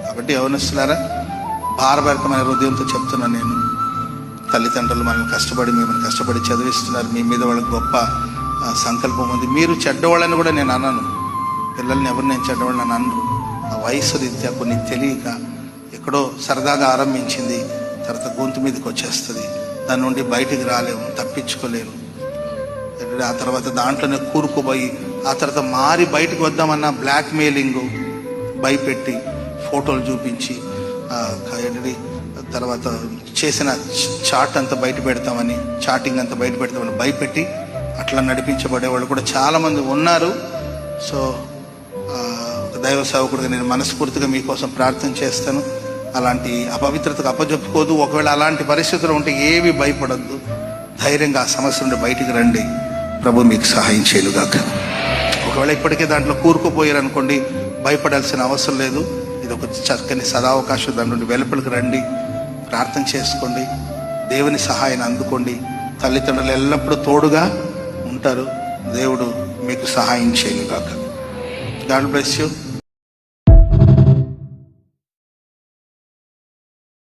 కాబట్టి యవనస్తులారా, భారభరితమైన హృదయంతో చెప్తున్నాను నేను, తల్లిదండ్రులు మిమ్మల్ని కష్టపడి చదివిస్తున్నారు. మీ మీద వాళ్ళకి గొప్ప సంకల్పం ఉంది. మీరు చెడ్డవాళ్ళని కూడా నేను అన్నాను, పిల్లల్ని ఎవరు నేను చెడ్డవాళ్ళని అనరు. ఆ వయసు రీత్యా కొన్ని తెలియక ఎక్కడో సరదాగా ఆరంభించింది, తర్వాత గొంతు మీదకి వచ్చేస్తుంది. దాని నుండి బయటికి రాలేము, తప్పించుకోలేము. ఆ తర్వాత దాంట్లోనే కూరుకుపోయి ఆ తర్వాత మారి బయటకు వద్దామన్న బ్లాక్మెయిలింగ్, భయపెట్టి ఫోటోలు చూపించి తర్వాత చేసిన చాటింగ్ అంతా బయట పెడతామని భయపెట్టి అట్లా నడిపించబడే వాళ్ళు కూడా చాలామంది ఉన్నారు. సో దైవ సేవకుడిగా నేను మనస్ఫూర్తిగా మీకోసం ప్రార్థన చేస్తాను. అలాంటి అపవిత్రతకు అప్పజెప్పుకోదు. ఒకవేళ అలాంటి పరిస్థితులు ఉంటే ఏవి భయపడద్దు, ధైర్యంగా ఆ సమస్య నుండి బయటికి రండి. ప్రభు మీకు సహాయం చేయనుగాక. ఒకవేళ ఇప్పటికే దాంట్లో కూరుకుపోయారనుకోండి, భయపడాల్సిన అవసరం లేదు. ఇది ఒక చక్కని సదావకాశం. దాని నుండి వెలుపలికి రండి, ప్రార్థన చేసుకోండి, దేవుని సహాయాన్ని అందుకోండి. తల్లిదండ్రులు ఎల్లప్పుడూ తోడుగా ఉంటారు. దేవుడు మీకు సహాయం చేయనుగాక. God bless you.